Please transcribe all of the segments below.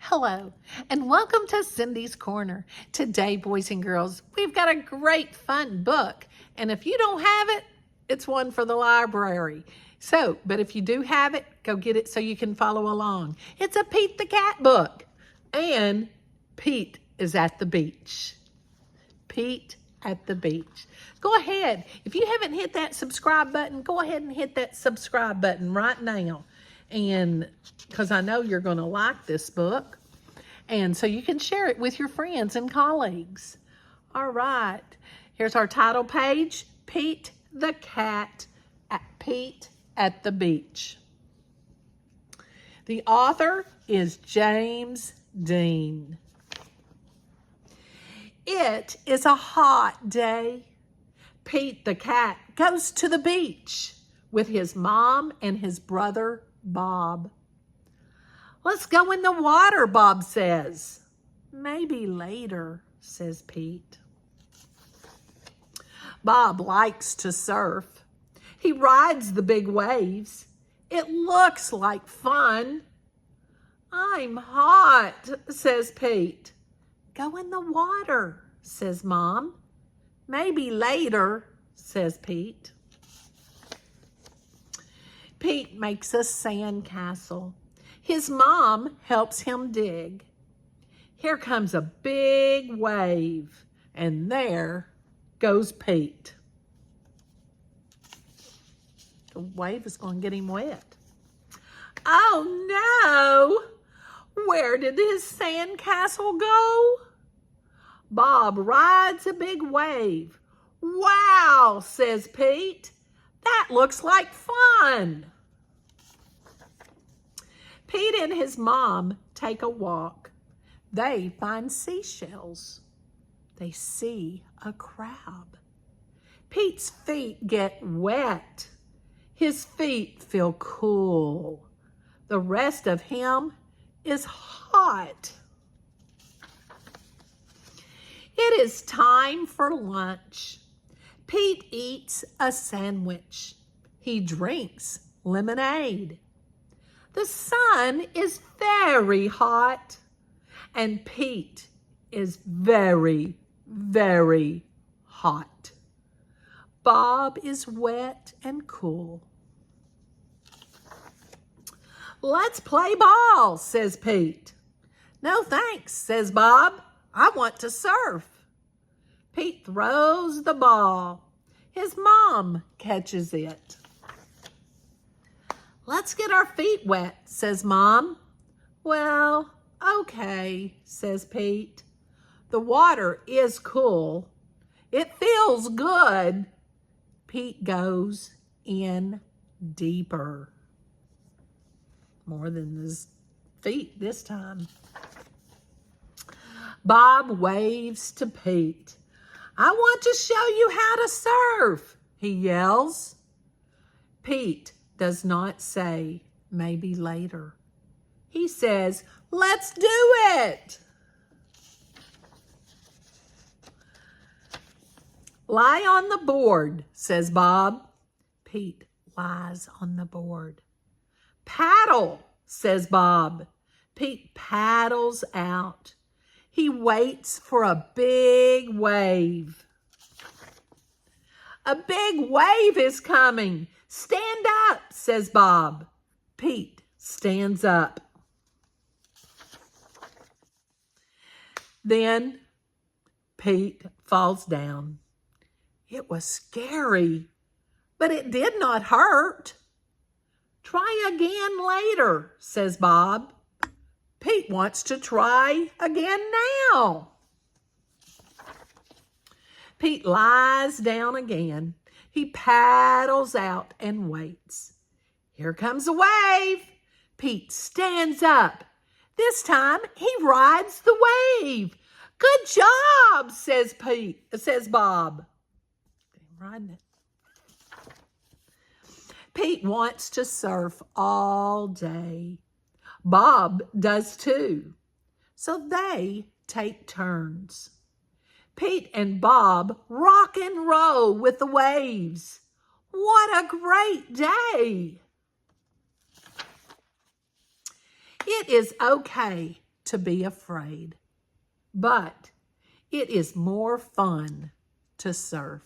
Hello, and welcome to Cindy's Corner. Today, boys and girls, we've got a great fun book. And if you don't have it, it's one for the library. But if you do have it, go get it so you can follow along. It's a Pete the Cat book. And Pete is at the beach. Pete at the beach. Go ahead. If you haven't hit that subscribe button, go ahead and hit that subscribe button right now. And because I know you're going to like this book. And so you can share it with your friends and colleagues. All right. Here's our title page. Pete the Cat Pete at the Beach. The author is James Dean. It is a hot day. Pete the cat goes to the beach with his mom and his brother Bob. Let's go in the water, Bob says. Maybe later, says Pete. Bob likes to surf. He rides the big waves. It looks like fun. I'm hot, says Pete. Go in the water, says Mom. Maybe later, says Pete. Pete makes a sand castle. His mom helps him dig. Here comes a big wave, and there goes Pete. The wave is going to get him wet. Oh no! Where did his sand castle go? Bob rides a big wave. Wow, says Pete. That looks like fun. Pete and his mom take a walk. They find seashells. They see a crab. Pete's feet get wet. His feet feel cool. The rest of him is hot. It is time for lunch. Pete eats a sandwich. He drinks lemonade. The sun is very hot, and Pete is very, very hot. Bob is wet and cool. Let's play ball, says Pete. No thanks, says Bob. I want to surf. Pete throws the ball. His mom catches it. Let's get our feet wet, says Mom. Well, okay, says Pete. The water is cool. It feels good. Pete goes in deeper. More than his feet this time. Bob waves to Pete. I want to show you how to surf, he yells. Pete does not say maybe later. He says, let's do it. Lie on the board, says Bob. Pete lies on the board. Paddle, says Bob. Pete paddles out. He waits for a big wave. A big wave is coming. Stand up, says Bob. Pete stands up. Then Pete falls down. It was scary, but it did not hurt. Try again later, says Bob. Pete wants to try again now. Pete lies down again. He paddles out and waits. Here comes a wave. Pete stands up. This time he rides the wave. Good job, says Bob. Riding it. Pete wants to surf all day. Bob does too. So they take turns. Pete and Bob rock and roll with the waves. What a great day! It is okay, to be afraid, but it is more fun to surf.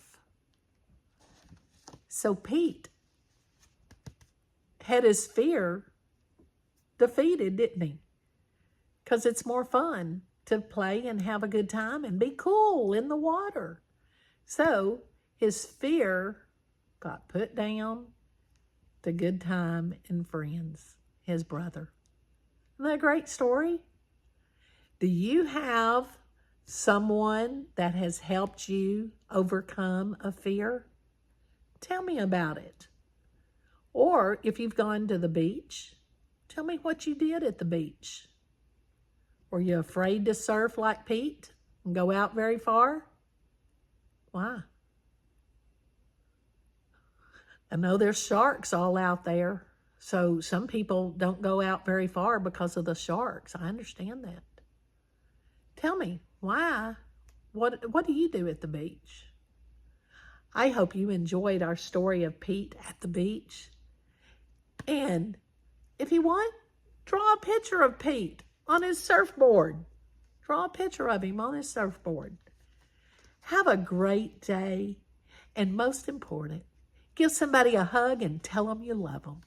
So Pete had his fear defeated, didn't he? Because it's more fun to play and have a good time and be cool in the water. So his fear got put down to good time and friends, his brother. Isn't that a great story? Do you have someone that has helped you overcome a fear? Tell me about it. Or if you've gone to the beach, tell me what you did at the beach. Were you afraid to surf like Pete and go out very far? Why? I know there's sharks all out there, so some people don't go out very far because of the sharks. I understand that. Tell me, why? What do you do at the beach? I hope you enjoyed our story of Pete at the beach. And if you want, draw a picture of Pete on his surfboard. Draw a picture of him on his surfboard. Have a great day. And most important, give somebody a hug and tell them you love them.